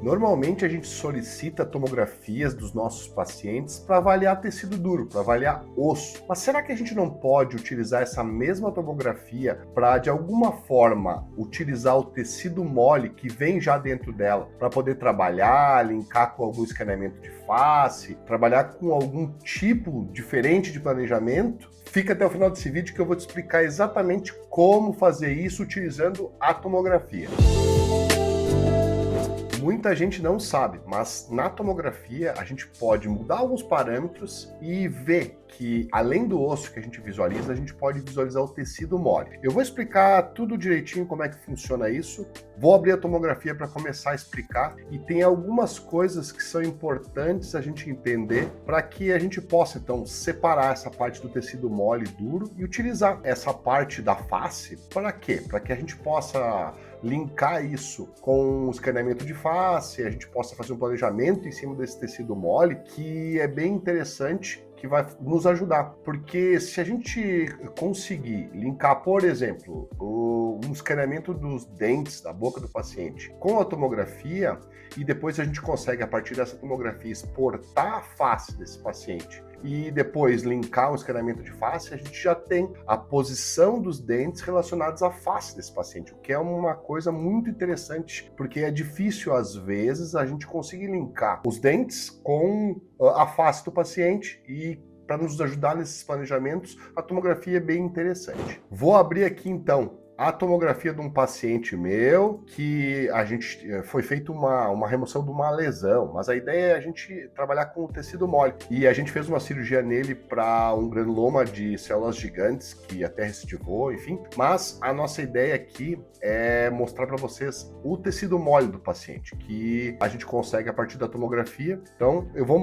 Normalmente a gente solicita tomografias dos nossos pacientes para avaliar tecido duro, para avaliar osso. Mas será que a gente não pode utilizar essa mesma tomografia para, de alguma forma, utilizar o tecido mole que vem já dentro dela, para poder trabalhar, linkar com algum escaneamento de face, trabalhar com algum tipo diferente de planejamento? Fica até o final desse vídeo que eu vou te explicar exatamente como fazer isso utilizando a tomografia. Muita gente não sabe, mas na tomografia a gente pode mudar alguns parâmetros e ver que, além do osso que a gente visualiza, a gente pode visualizar o tecido mole. Eu vou explicar tudo direitinho como é que funciona isso, vou abrir a tomografia para começar a explicar, e tem algumas coisas que são importantes a gente entender para que a gente possa, então, separar essa parte do tecido mole e duro e utilizar essa parte da face para quê? Para que a gente possa linkar isso com o escaneamento de face, a gente possa fazer um planejamento em cima desse tecido mole, que é bem interessante, que vai nos ajudar. Porque se a gente conseguir linkar, por exemplo, um escaneamento dos dentes da boca do paciente com a tomografia, e depois a gente consegue, a partir dessa tomografia, exportar a face desse paciente e depois linkar um escaneamento de face, a gente já tem a posição dos dentes relacionados à face desse paciente, o que é uma coisa muito interessante, porque é difícil, às vezes, a gente conseguir linkar os dentes com a face do paciente, e para nos ajudar nesses planejamentos, a tomografia é bem interessante. Vou abrir aqui, então, a tomografia de um paciente meu, que a gente foi feita uma remoção de uma lesão, mas a ideia é a gente trabalhar com o tecido mole. E a gente fez uma cirurgia nele para um granuloma de células gigantes, que até recidivou, enfim. Mas a nossa ideia aqui é mostrar para vocês o tecido mole do paciente, que a gente consegue a partir da tomografia. Então, eu vou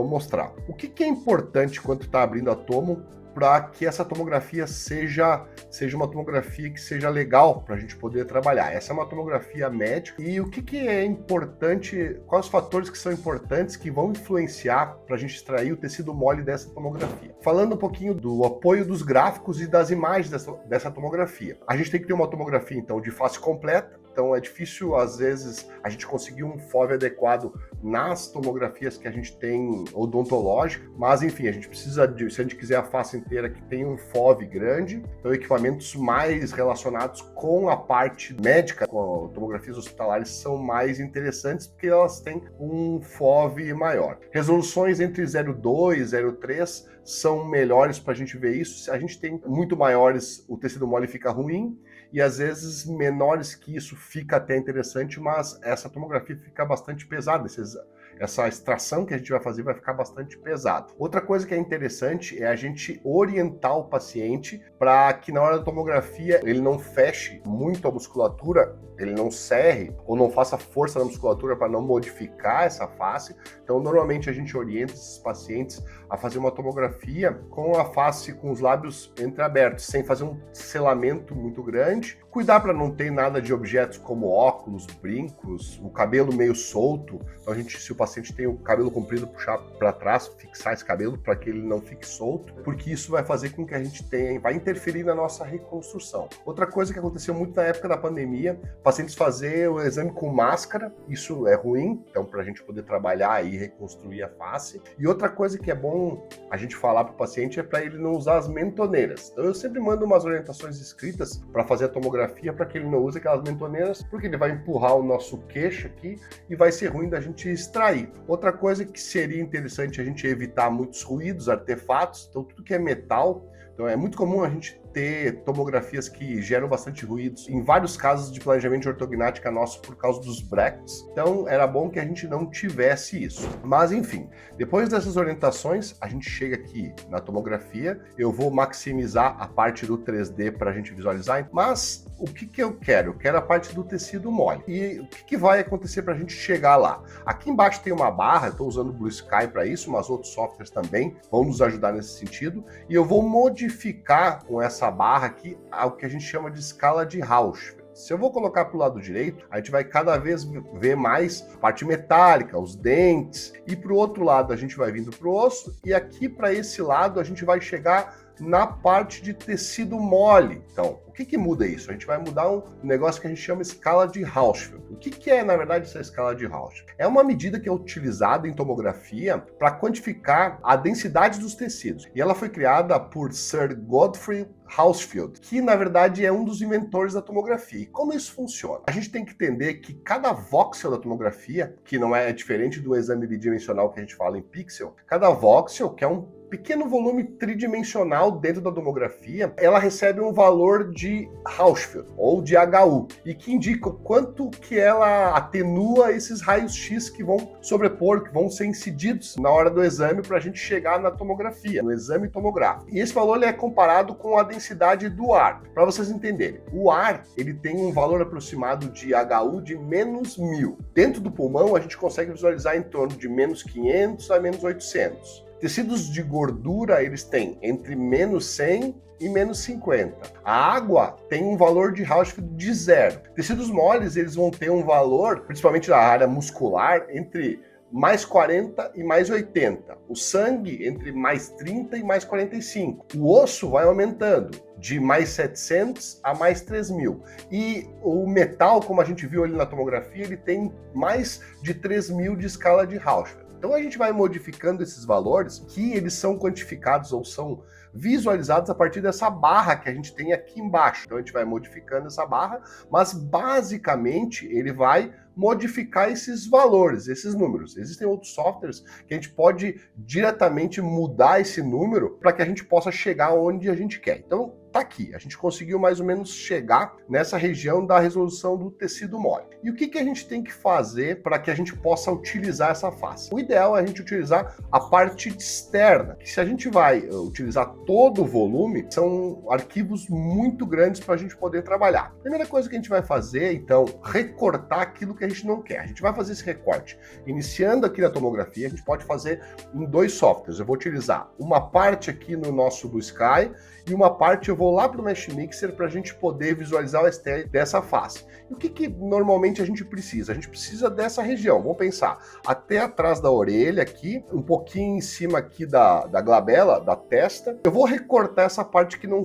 mostrar. O que é importante quando está abrindo a tomo, para que essa tomografia seja uma tomografia que seja legal para a gente poder trabalhar. Essa é uma tomografia médica, e o que é importante, quais os fatores que são importantes que vão influenciar para a gente extrair o tecido mole dessa tomografia. Falando um pouquinho do apoio dos gráficos e das imagens dessa tomografia. A gente tem que ter uma tomografia, então, de face completa. Então é difícil, às vezes, a gente conseguir um FOV adequado nas tomografias que a gente tem odontológica, mas enfim, a gente precisa, se a gente quiser a face inteira que tem um FOV grande, então equipamentos mais relacionados com a parte médica, com tomografias hospitalares, são mais interessantes porque elas têm um FOV maior. Resoluções entre 0,2 e 0,3 são melhores para a gente ver isso. Se a gente tem muito maiores, o tecido mole fica ruim, e às vezes menores que isso fica até interessante, mas essa tomografia fica bastante pesada, essa extração que a gente vai fazer vai ficar bastante pesada. Outra coisa que é interessante é a gente orientar o paciente para que na hora da tomografia ele não feche muito a musculatura, ele não cerre ou não faça força na musculatura para não modificar essa face. Então, normalmente a gente orienta esses pacientes a fazer uma tomografia com a face, com os lábios entreabertos, sem fazer um selamento muito grande. Cuidar para não ter nada de objetos como óculos, brincos, o cabelo meio solto. Então, se o paciente tem o cabelo comprido, puxar para trás, fixar esse cabelo para que ele não fique solto, porque isso vai fazer com que a gente vai interferir na nossa reconstrução. Outra coisa que aconteceu muito na época da pandemia, pacientes fazer o exame com máscara, isso é ruim, então para a gente poder trabalhar e reconstruir a face. E outra coisa que é bom a gente falar para o paciente é para ele não usar as mentoneiras. Então eu sempre mando umas orientações escritas para fazer a tomografia para que ele não use aquelas mentoneiras, porque ele vai empurrar o nosso queixo aqui e vai ser ruim da gente extrair. Outra coisa que seria interessante a gente evitar muitos ruídos, artefatos, então tudo que é metal. Então é muito comum a gente ter tomografias que geram bastante ruídos, em vários casos de planejamento de ortognática nosso por causa dos brackets. Então era bom que a gente não tivesse isso. Mas enfim, depois dessas orientações, a gente chega aqui na tomografia, eu vou maximizar a parte do 3D para a gente visualizar, mas o que eu quero? Eu quero a parte do tecido mole. E o que vai acontecer para a gente chegar lá? Aqui embaixo tem uma barra, eu estou usando o Blue Sky para isso, mas outros softwares também vão nos ajudar nesse sentido, e eu vou modificar com essa barra aqui o que a gente chama de escala de Rausch. Se eu vou colocar para o lado direito, a gente vai cada vez ver mais a parte metálica, os dentes, e para o outro lado a gente vai vindo para o osso, e aqui para esse lado a gente vai chegar na parte de tecido mole. Então, o que muda isso? A gente vai mudar um negócio que a gente chama escala de Hounsfield. O que é, na verdade, essa escala de Hounsfield? É uma medida que é utilizada em tomografia para quantificar a densidade dos tecidos. E ela foi criada por Sir Godfrey Hounsfield, que na verdade é um dos inventores da tomografia. E como isso funciona? A gente tem que entender que cada voxel da tomografia, que não é diferente do exame bidimensional que a gente fala em pixel, cada voxel, que é um pequeno volume tridimensional dentro da tomografia, ela recebe um valor de Hounsfield, ou de HU, e que indica o quanto que ela atenua esses raios X que vão sobrepor, que vão ser incididos na hora do exame para a gente chegar na tomografia, no exame tomográfico. E esse valor ele é comparado com a densidade do ar. Para vocês entenderem, o ar ele tem um valor aproximado de HU de menos 1000. Dentro do pulmão a gente consegue visualizar em torno de menos 500 a menos 800. Tecidos de gordura, eles têm entre menos 100 e menos 50. A água tem um valor de Hounsfield de 0. Tecidos moles, eles vão ter um valor, principalmente na área muscular, entre mais 40 e mais 80. O sangue, entre mais 30 e mais 45. O osso vai aumentando, de mais 700 a mais 3000. E o metal, como a gente viu ali na tomografia, ele tem mais de 3000 de escala de Hounsfield. Então a gente vai modificando esses valores que eles são quantificados ou são visualizados a partir dessa barra que a gente tem aqui embaixo. Então a gente vai modificando essa barra, mas basicamente ele vai modificar esses valores, esses números. Existem outros softwares que a gente pode diretamente mudar esse número para que a gente possa chegar onde a gente quer. Então tá aqui, a gente conseguiu mais ou menos chegar nessa região da resolução do tecido mole. E o que a gente tem que fazer para que a gente possa utilizar essa face? O ideal é a gente utilizar a parte externa, que se a gente vai utilizar todo o volume, são arquivos muito grandes para a gente poder trabalhar. Primeira coisa que a gente vai fazer, então, recortar aquilo que a gente não quer. A gente vai fazer esse recorte. Iniciando aqui na tomografia, a gente pode fazer em 2 softwares. Eu vou utilizar uma parte aqui no nosso Blue Sky e uma parte eu vou lá para o Mesh Mixer para a gente poder visualizar o STL dessa face. E o que normalmente a gente precisa? A gente precisa dessa região, vamos pensar, até atrás da orelha aqui, um pouquinho em cima aqui da glabela, da testa. Eu vou recortar essa parte que não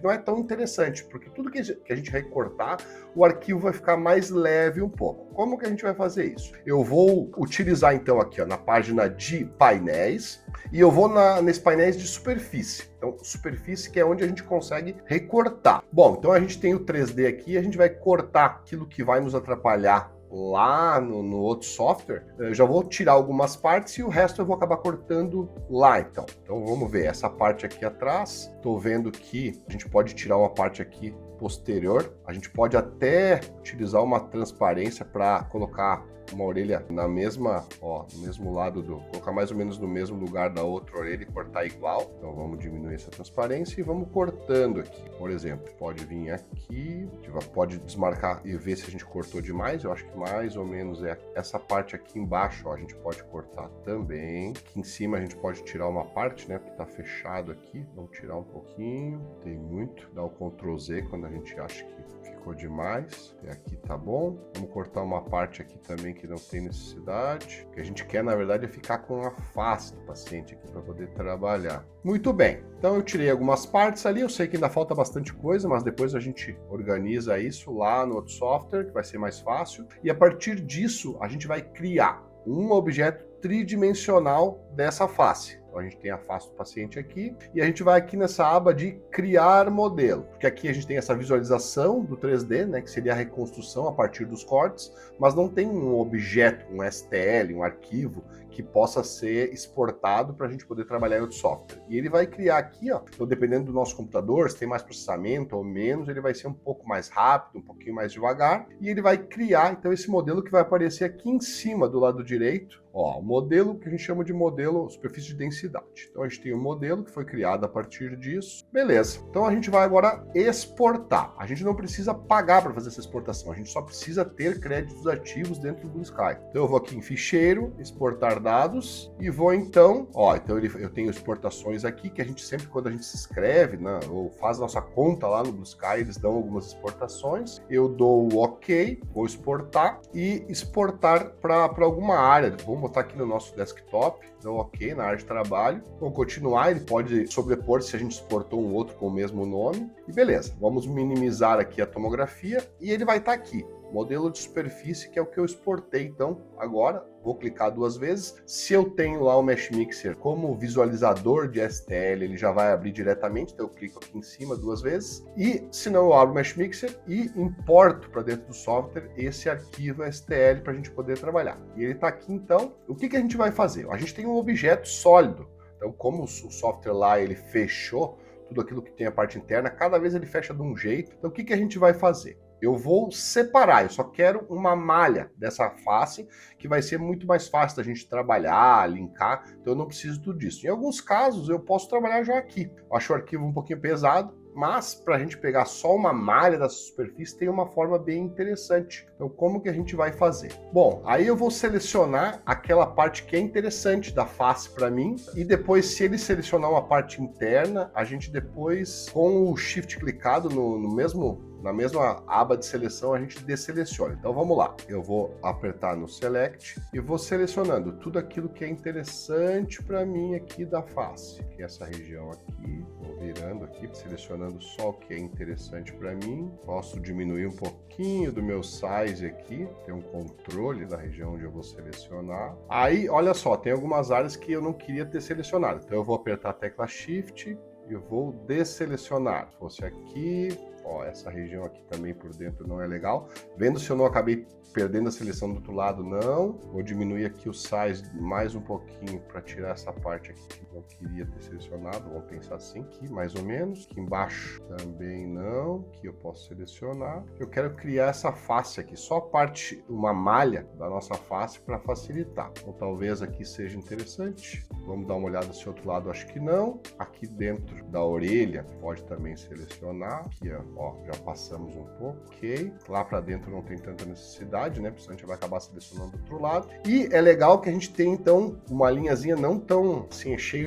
é tão interessante, porque tudo que a gente recortar, o arquivo vai ficar mais leve um pouco. Como que a gente vai fazer isso? Eu vou utilizar então aqui ó, na página de painéis, e eu vou nesses painéis de superfície. Então, superfície que é onde a gente consegue recortar. Bom, então a gente tem o 3D aqui e a gente vai cortar aquilo que vai nos atrapalhar lá no outro software. Eu já vou tirar algumas partes e o resto eu vou acabar cortando lá, então. Então vamos ver, essa parte aqui atrás, estou vendo que a gente pode tirar uma parte aqui posterior. A gente pode até utilizar uma transparência para colocar uma orelha na mesma, no mesmo lado colocar mais ou menos no mesmo lugar da outra orelha e cortar igual. Então vamos diminuir essa transparência e vamos cortando aqui. Por exemplo, pode vir aqui, a gente pode desmarcar e ver se a gente cortou demais. Eu acho que mais ou menos é essa parte aqui embaixo, a gente pode cortar também. Aqui em cima a gente pode tirar uma parte, né, porque tá fechado aqui. Vamos tirar um pouquinho, tem muito. Dá o Ctrl Z quando a gente acha que ficou demais. Até aqui tá bom. Vamos cortar uma parte aqui também que não tem necessidade. O que a gente quer, na verdade, é ficar com a face do paciente aqui para poder trabalhar. Muito bem. Então eu tirei algumas partes ali. Eu sei que ainda falta bastante coisa, mas depois a gente organiza isso lá no outro software, que vai ser mais fácil. E a partir disso, a gente vai criar um objeto tridimensional dessa face. Então a gente tem a face do paciente aqui e a gente vai aqui nessa aba de criar modelo, porque aqui a gente tem essa visualização do 3D, né, que seria a reconstrução a partir dos cortes, mas não tem um objeto, um STL, um arquivo que possa ser exportado para a gente poder trabalhar em outro software. E ele vai criar aqui, ó, então dependendo do nosso computador, se tem mais processamento ou menos, ele vai ser um pouco mais rápido, um pouquinho mais devagar, e ele vai criar então esse modelo que vai aparecer aqui em cima do lado direito. Ó, o modelo que a gente chama de modelo superfície de densidade. Então a gente tem um modelo que foi criado a partir disso. Beleza. Então a gente vai agora exportar. A gente não precisa pagar para fazer essa exportação. A gente só precisa ter créditos ativos dentro do Blue Sky. Então eu vou aqui em ficheiro, exportar dados e vou então, então eu tenho exportações aqui que a gente sempre quando a gente se inscreve, né, ou faz nossa conta lá no Blue Sky, eles dão algumas exportações. Eu dou o OK, vou exportar e exportar para alguma área. Vamos botar aqui no nosso desktop, dou OK na área de trabalho. Vamos continuar, ele pode sobrepor se a gente exportou um outro com o mesmo nome. E beleza, vamos minimizar aqui a tomografia e ele vai estar aqui. Modelo de superfície, que é o que eu exportei. Então, agora, vou clicar 2 vezes. Se eu tenho lá o Mesh Mixer como visualizador de STL, ele já vai abrir diretamente, então eu clico aqui em cima 2 vezes. E, se não, eu abro o Mesh Mixer e importo para dentro do software esse arquivo STL para a gente poder trabalhar. E ele está aqui, então. O que a gente vai fazer? A gente tem um objeto sólido. Então, como o software lá, ele fechou tudo aquilo que tem a parte interna, cada vez ele fecha de um jeito. Então, o que a gente vai fazer? Eu vou separar, eu só quero uma malha dessa face, que vai ser muito mais fácil da gente trabalhar, linkar, então eu não preciso tudo disso. Em alguns casos eu posso trabalhar já aqui. Eu acho o arquivo um pouquinho pesado, mas para a gente pegar só uma malha da superfície tem uma forma bem interessante. Então como que a gente vai fazer? Bom, aí eu vou selecionar aquela parte que é interessante da face para mim, e depois, se ele selecionar uma parte interna, a gente depois, com o Shift clicado na mesma aba de seleção, a gente deseleciona. Então vamos lá, eu vou apertar no Select e vou selecionando tudo aquilo que é interessante para mim aqui da face, que é essa região aqui. Vou virando aqui, selecionando só o que é interessante para mim. Posso diminuir um pouquinho do meu size aqui, ter um controle da região onde eu vou selecionar. Aí, olha só, tem algumas áreas que eu não queria ter selecionado, então eu vou apertar a tecla Shift e vou desselecionar. Se fosse aqui, ó, essa região aqui também por dentro não é legal. Vendo se eu não acabei perdendo a seleção do outro lado, não. Vou diminuir aqui o size mais um pouquinho para tirar essa parte aqui que eu não queria ter selecionado. Vamos pensar assim, aqui mais ou menos. Aqui embaixo também não, que eu posso selecionar. Eu quero criar essa face aqui, só a parte, uma malha da nossa face para facilitar. Então talvez aqui seja interessante. Vamos dar uma olhada se o outro lado, acho que não. Aqui dentro da orelha pode também selecionar. Aqui, ó, já passamos um pouco, ok. Lá para dentro não tem tanta necessidade, né? Porque a gente vai acabar selecionando do outro lado. E é legal que a gente tem, então, uma linhazinha não tão, assim, cheio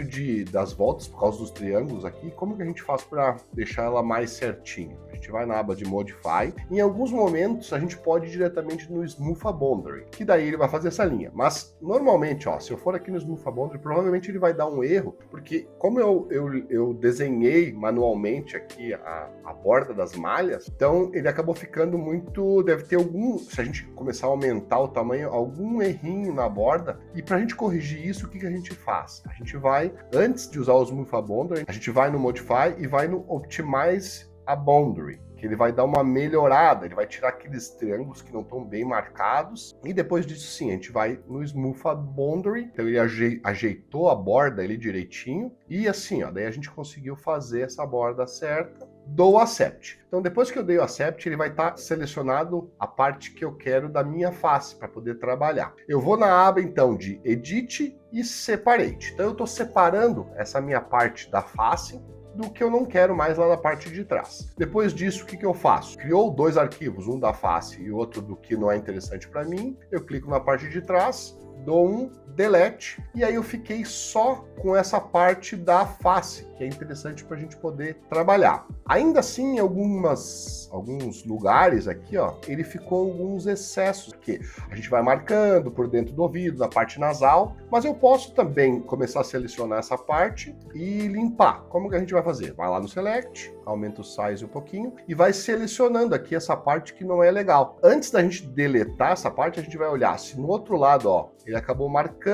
das voltas por causa dos triângulos aqui. Como que a gente faz para deixar ela mais certinha? A gente vai na aba de Modify. Em alguns momentos, a gente pode ir diretamente no Smooth a Boundary, que daí ele vai fazer essa linha. Mas, normalmente, ó, se eu for aqui no Smooth a Boundary, provavelmente ele vai dar um erro, porque como eu desenhei manualmente aqui a borda das malhas, então ele acabou ficando muito, deve ter se a gente começar a aumentar o tamanho, algum errinho na borda, e para a gente corrigir isso, o que a gente faz? A gente vai, antes de usar o Smooth a Boundary, a gente vai no Modify e vai no Optimize a Boundary, que ele vai dar uma melhorada, ele vai tirar aqueles triângulos que não estão bem marcados, e depois disso sim, a gente vai no Smooth a Boundary, então ele ajeitou a borda ali direitinho, e assim, ó, daí a gente conseguiu fazer essa borda certa. Dou o Accept. Então depois que eu dei o Accept, ele vai estar selecionado a parte que eu quero da minha face para poder trabalhar. Eu vou na aba então de Edit e Separate. Então eu estou separando essa minha parte da face do que eu não quero mais lá na parte de trás. Depois disso, o que eu faço? Criou 2 arquivos, um da face e outro do que não é interessante para mim. Eu clico na parte de trás, dou um Delete, e aí eu fiquei só com essa parte da face, que é interessante para a gente poder trabalhar. Ainda assim, em alguns lugares aqui, ó, ele ficou alguns excessos, que a gente vai marcando por dentro do ouvido, na parte nasal, mas eu posso também começar a selecionar essa parte e limpar. Como que a gente vai fazer? Vai lá no Select, aumenta o size um pouquinho e vai selecionando aqui essa parte que não é legal. Antes da gente deletar essa parte, a gente vai olhar se no outro lado, ó, ele acabou marcando.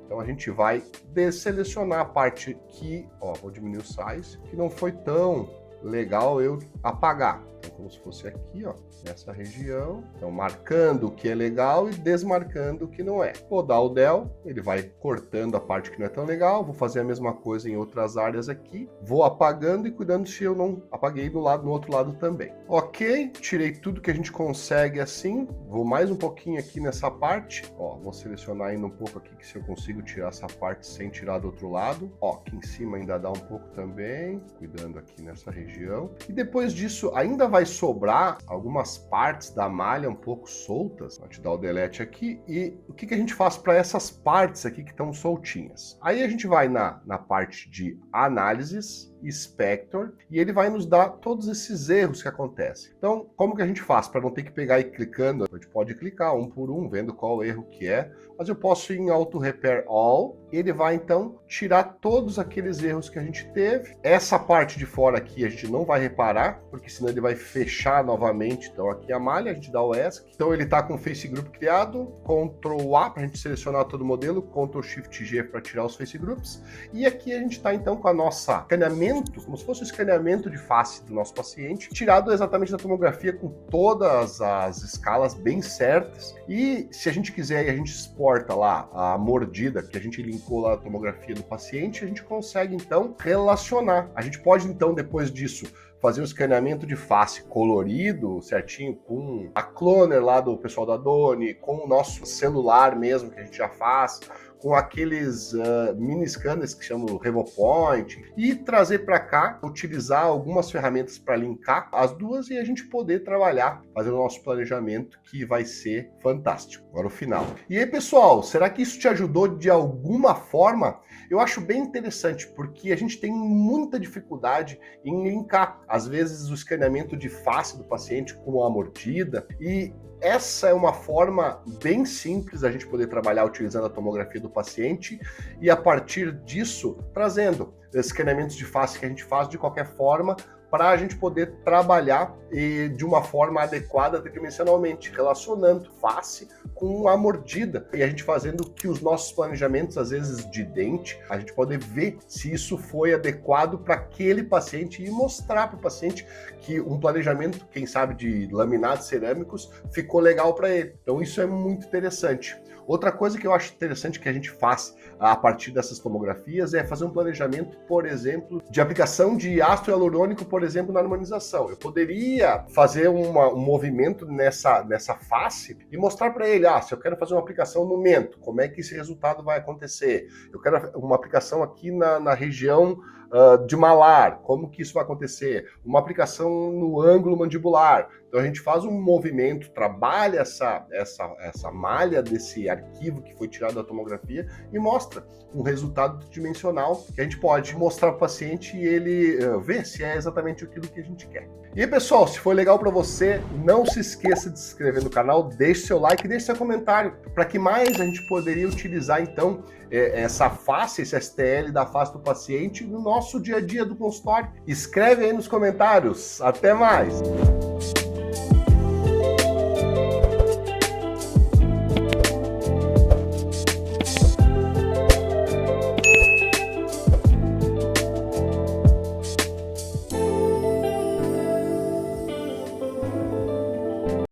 Então a gente vai desselecionar a parte que, ó, vou diminuir o size, que não foi tão legal eu apagar. Então, como se fosse aqui, ó, nessa região. Então, marcando o que é legal e desmarcando o que não é. Vou dar o del, ele vai cortando a parte que não é tão legal. Vou fazer a mesma coisa em outras áreas aqui. Vou apagando e cuidando se eu não apaguei no outro lado também. Ok, tirei tudo que a gente consegue assim. Vou mais um pouquinho aqui nessa parte. Ó, vou selecionar ainda um pouco aqui, que se eu consigo tirar essa parte sem tirar do outro lado. Ó, aqui em cima ainda dá um pouco também, cuidando aqui nessa região. E depois disso, ainda vai sobrar algumas partes da malha um pouco soltas. Vou te dar o delete aqui. E o que a gente faz para essas partes aqui que estão soltinhas? Aí a gente vai na parte de análises, Inspector, e ele vai nos dar todos esses erros que acontecem. Então, como que a gente faz para não ter que pegar e ir clicando? A gente pode clicar um por um, vendo qual erro que é, mas eu posso ir em Auto Repair All, e ele vai então tirar todos aqueles erros que a gente teve. Essa parte de fora aqui a gente não vai reparar, porque senão ele vai fechar novamente. Então aqui a malha, a gente dá o ESC. Então ele está com o Face Group criado, Ctrl A para a gente selecionar todo o modelo, Ctrl Shift G para tirar os Face Groups. E aqui a gente está então com a nossa escaneamento, como se fosse o escaneamento de face do nosso paciente, tirado exatamente da tomografia com todas as escalas bem certas. E se a gente quiser, a gente exporta lá a mordida que a gente linkou lá na tomografia do paciente, a gente consegue então relacionar. A gente pode então, depois disso, fazer o escaneamento de face colorido, certinho, com a cloner lá do pessoal da Doni, com o nosso celular mesmo, que a gente já faz, com aqueles mini scanners que chamam RevoPoint, e trazer para cá, utilizar algumas ferramentas para linkar as duas e a gente poder trabalhar, fazer o nosso planejamento, que vai ser fantástico. Agora o final. E aí, pessoal, será que isso te ajudou de alguma forma? Eu acho bem interessante, porque a gente tem muita dificuldade em linkar, às vezes, o escaneamento de face do paciente com a mordida, e essa é uma forma bem simples da gente poder trabalhar utilizando a tomografia do paciente e, a partir disso, trazendo escaneamentos de face que a gente faz de qualquer forma, para a gente poder trabalhar de uma forma adequada tridimensionalmente, relacionando face com a mordida e a gente fazendo que os nossos planejamentos, às vezes de dente, a gente pode ver se isso foi adequado para aquele paciente e mostrar para o paciente que um planejamento, quem sabe, de laminados cerâmicos ficou legal para ele. Então isso é muito interessante. Outra coisa que eu acho interessante que a gente faz a partir dessas tomografias é fazer um planejamento, por exemplo, de aplicação de ácido hialurônico, por exemplo, na harmonização. Eu poderia fazer um movimento nessa face e mostrar para ele, se eu quero fazer uma aplicação no mento, como é que esse resultado vai acontecer? Eu quero uma aplicação aqui na região de malar, como que isso vai acontecer? Uma aplicação no ângulo mandibular. Então a gente faz um movimento, trabalha essa malha desse arquivo que foi tirado da tomografia e mostra um resultado tridimensional que a gente pode mostrar para o paciente e ele ver se é exatamente aquilo que a gente quer. E aí, pessoal, se foi legal para você, não se esqueça de se inscrever no canal, deixe seu like, deixe seu comentário, para que mais a gente poderia utilizar então essa face, esse STL da face do paciente no nosso dia a dia do consultório. Escreve aí nos comentários. Até mais!